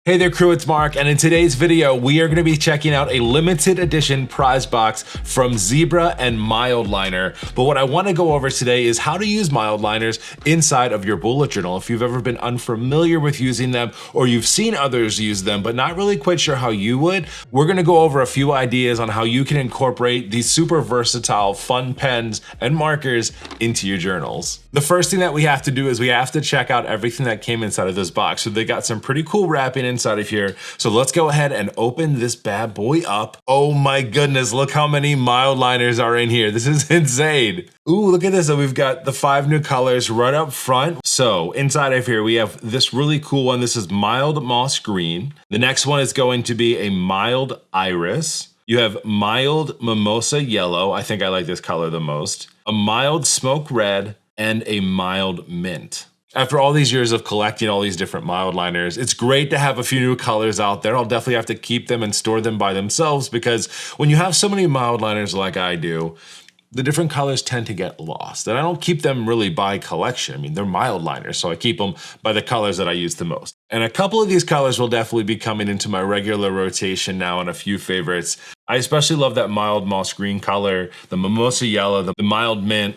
Hey there crew, it's Mark, and in today's video, we are going to be checking out a limited edition prize box from Zebra and Mildliner. But what I want to go over today is how to use Mildliners inside of your bullet journal. If you've ever been unfamiliar with using them, or you've seen others use them, but not really quite sure how you would, we're going to go over a few ideas on how you can incorporate these super versatile, fun pens and markers into your journals. The first thing that we have to do is we have to check out everything that came inside of this box. So they got some pretty cool wrapping inside of here. So let's go ahead and open this bad boy up. Oh my goodness, look how many Mildliners are in here. This is insane. Ooh, look at this. So we've got the 5 new colors right up front. So inside of here, we have this really cool one. This is mild moss green. The next one is going to be a mild iris. You have mild mimosa yellow. I think I like this color the most. A mild smoke red and a mild mint. After all these years of collecting all these different Mildliners, it's great to have a few new colors out there. I'll definitely have to keep them and store them by themselves because when you have so many Mildliners like I do, the different colors tend to get lost. And I don't keep them really by collection. I mean, they're Mildliners, so I keep them by the colors that I use the most. And a couple of these colors will definitely be coming into my regular rotation now and a few favorites. I especially love that mild moss green color, the mimosa yellow, the mild mint.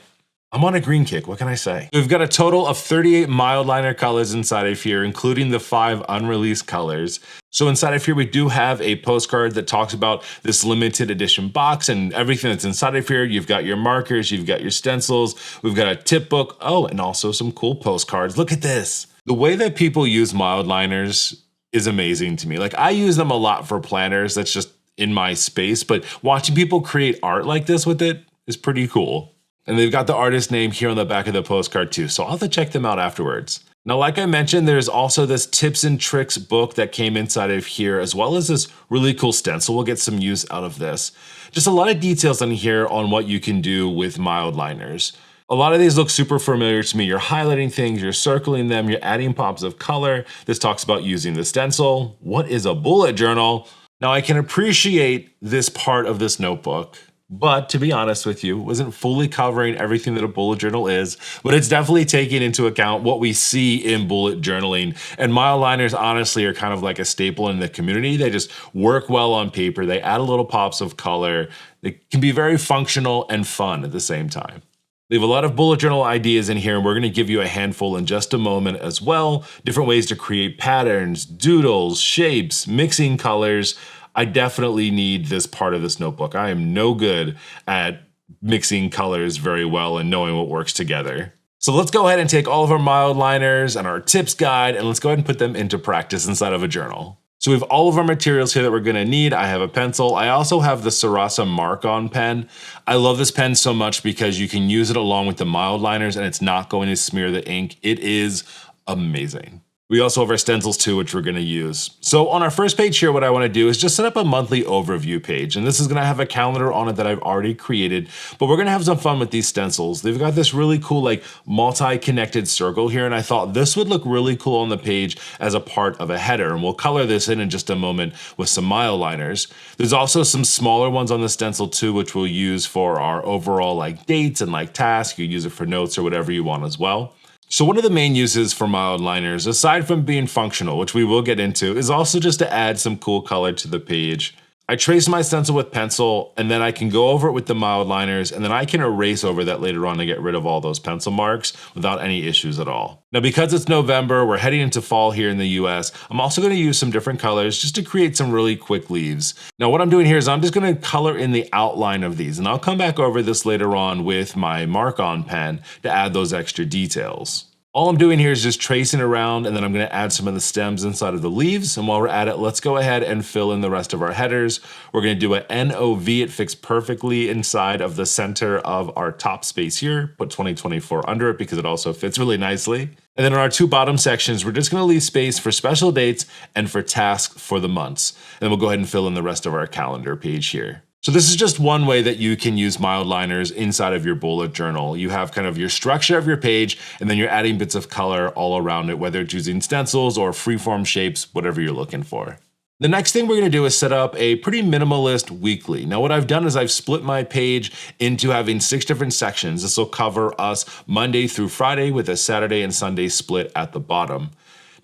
I'm on a green kick, what can I say? We've got a total of 38 Mildliner colors inside of here, including the 5 unreleased colors. So inside of here, we do have a postcard that talks about this limited edition box and everything that's inside of here. You've got your markers, you've got your stencils, we've got a tip book, oh, and also some cool postcards. Look at this. The way that people use Mildliners is amazing to me. Like, I use them a lot for planners, that's just in my space, but watching people create art like this with it is pretty cool. And they've got the artist name here on the back of the postcard too, so I'll have to check them out afterwards. Now, like I mentioned, there's also this tips and tricks book that came inside of here, as well as this really cool stencil. We'll get some use out of this. Just a lot of details on here on what you can do with Mildliners. A lot of these look super familiar to me. You're highlighting things, you're circling them, you're adding pops of color. This talks about using the stencil. What is a bullet journal? Now, I can appreciate this part of this notebook, but to be honest with you, wasn't fully covering everything that a bullet journal is, but it's definitely taking into account what we see in bullet journaling. And Mildliners honestly are kind of like a staple in the community. They just work well on paper. They add a little pops of color. They can be very functional and fun at the same time. They have a lot of bullet journal ideas in here, and we're gonna give you a handful in just a moment as well. Different ways to create patterns, doodles, shapes, mixing colors. I definitely need this part of this notebook. I am no good at mixing colors very well and knowing what works together. So let's go ahead and take all of our Mildliners and our tips guide and let's go ahead and put them into practice inside of a journal. So we have all of our materials here that we're gonna need. I have a pencil. I also have the Sarasa Mark-On pen. I love this pen so much because you can use it along with the Mildliners and it's not going to smear the ink. It is amazing. We also have our stencils too, which we're gonna use. So on our first page here, what I wanna do is just set up a monthly overview page. And this is gonna have a calendar on it that I've already created, but we're gonna have some fun with these stencils. They've got this really cool like multi-connected circle here, and I thought this would look really cool on the page as a part of a header. And we'll color this in just a moment with some Mildliners. There's also some smaller ones on the stencil too, which we'll use for our overall like dates and like tasks. You can use it for notes or whatever you want as well. So one of the main uses for Mildliners, aside from being functional, which we will get into, is also just to add some cool color to the page. I trace my stencil with pencil, and then I can go over it with the Mildliners, and then I can erase over that later on to get rid of all those pencil marks without any issues at all. Now, because it's November, we're heading into fall here in the US, I'm also gonna use some different colors just to create some really quick leaves. Now, what I'm doing here is I'm just gonna color in the outline of these, and I'll come back over this later on with my Mark-On pen to add those extra details. All I'm doing here is just tracing around, and then I'm gonna add some of the stems inside of the leaves. And while we're at it, let's go ahead and fill in the rest of our headers. We're gonna do a NOV. It fits perfectly inside of the center of our top space here. Put 2024 under it because it also fits really nicely. And then in our 2 bottom sections, we're just gonna leave space for special dates and for tasks for the months. And then we'll go ahead and fill in the rest of our calendar page here. So this is just one way that you can use Mildliners inside of your bullet journal. You have kind of your structure of your page, and then you're adding bits of color all around it, whether it's using stencils or freeform shapes, whatever you're looking for. The next thing we're gonna do is set up a pretty minimalist weekly. Now what I've done is I've split my page into having 6 different sections. This will cover us Monday through Friday with a Saturday and Sunday split at the bottom.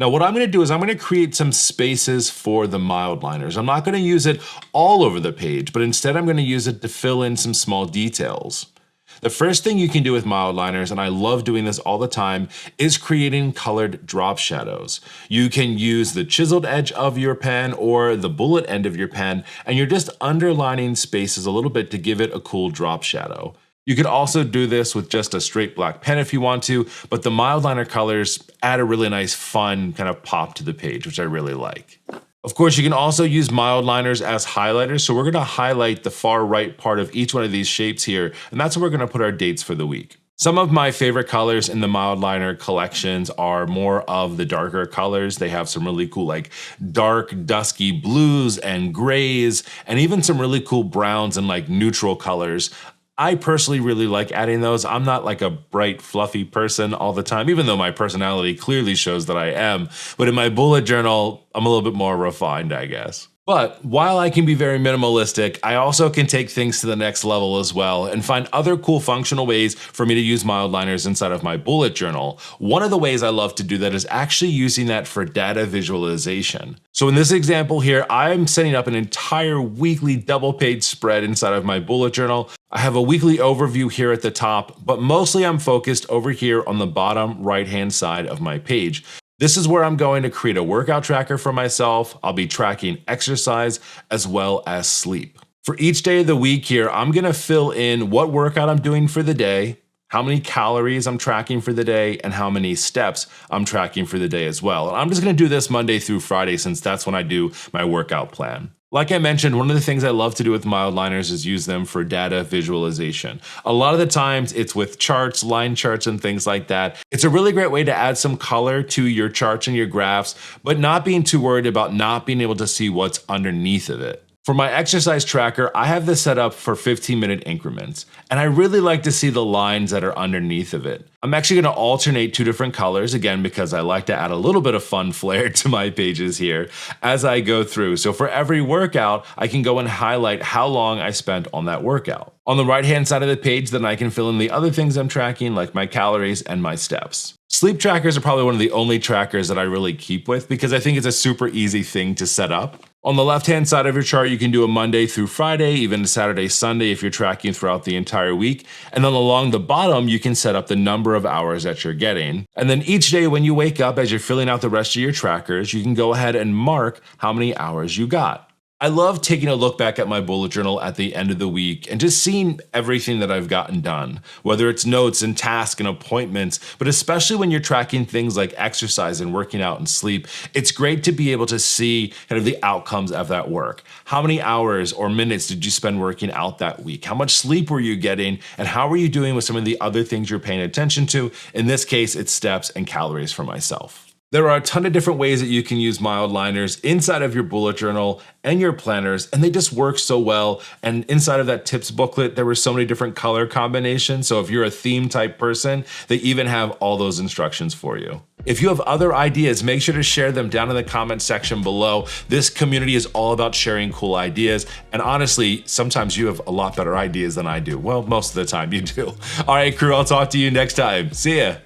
Now what I'm gonna do is I'm gonna create some spaces for the Mildliners. I'm not gonna use it all over the page, but instead I'm gonna use it to fill in some small details. The first thing you can do with Mildliners, and I love doing this all the time, is creating colored drop shadows. You can use the chiseled edge of your pen or the bullet end of your pen, and you're just underlining spaces a little bit to give it a cool drop shadow. You could also do this with just a straight black pen if you want to, but the Mildliner colors add a really nice, fun kind of pop to the page, which I really like. Of course, you can also use Mildliners as highlighters, so we're gonna highlight the far right part of each one of these shapes here, and that's where we're gonna put our dates for the week. Some of my favorite colors in the Mildliner collections are more of the darker colors. They have some really cool like dark, dusky blues and grays, and even some really cool browns and like neutral colors. I personally really like adding those. I'm not like a bright, fluffy person all the time, even though my personality clearly shows that I am. But in my bullet journal, I'm a little bit more refined, I guess. But while I can be very minimalistic, I also can take things to the next level as well and find other cool functional ways for me to use Mildliners inside of my bullet journal. One of the ways I love to do that is actually using that for data visualization. So in this example here, I'm setting up an entire weekly double-page spread inside of my bullet journal. I have a weekly overview here at the top, but mostly I'm focused over here on the bottom right-hand side of my page. This is where I'm going to create a workout tracker for myself. I'll be tracking exercise as well as sleep. For each day of the week here, I'm gonna fill in what workout I'm doing for the day, how many calories I'm tracking for the day, and how many steps I'm tracking for the day as well. And I'm just gonna do this Monday through Friday since that's when I do my workout plan. Like I mentioned, one of the things I love to do with Mildliners is use them for data visualization. A lot of the times it's with charts, line charts, and things like that. It's a really great way to add some color to your charts and your graphs, but not being too worried about not being able to see what's underneath of it. For my exercise tracker, I have this set up for 15-minute increments, and I really like to see the lines that are underneath of it. I'm actually gonna alternate two different colors, again, because I like to add a little bit of fun flair to my pages here as I go through. So for every workout, I can go and highlight how long I spent on that workout. On the right-hand side of the page, then I can fill in the other things I'm tracking, like my calories and my steps. Sleep trackers are probably one of the only trackers that I really keep with because I think it's a super easy thing to set up. On the left-hand side of your chart, you can do a Monday through Friday, even a Saturday, Sunday if you're tracking throughout the entire week. And then along the bottom, you can set up the number of hours that you're getting. And then each day when you wake up, as you're filling out the rest of your trackers, you can go ahead and mark how many hours you got. I love taking a look back at my bullet journal at the end of the week and just seeing everything that I've gotten done, whether it's notes and tasks and appointments, but especially when you're tracking things like exercise and working out and sleep, it's great to be able to see kind of the outcomes of that work. How many hours or minutes did you spend working out that week? How much sleep were you getting? And how were you doing with some of the other things you're paying attention to? In this case, it's steps and calories for myself. There are a ton of different ways that you can use Mildliners inside of your bullet journal and your planners, and they just work so well. And inside of that tips booklet, there were so many different color combinations. So if you're a theme type person, they even have all those instructions for you. If you have other ideas, make sure to share them down in the comment section below. This community is all about sharing cool ideas. And honestly, sometimes you have a lot better ideas than I do. Well, most of the time you do. All right, crew, I'll talk to you next time. See ya.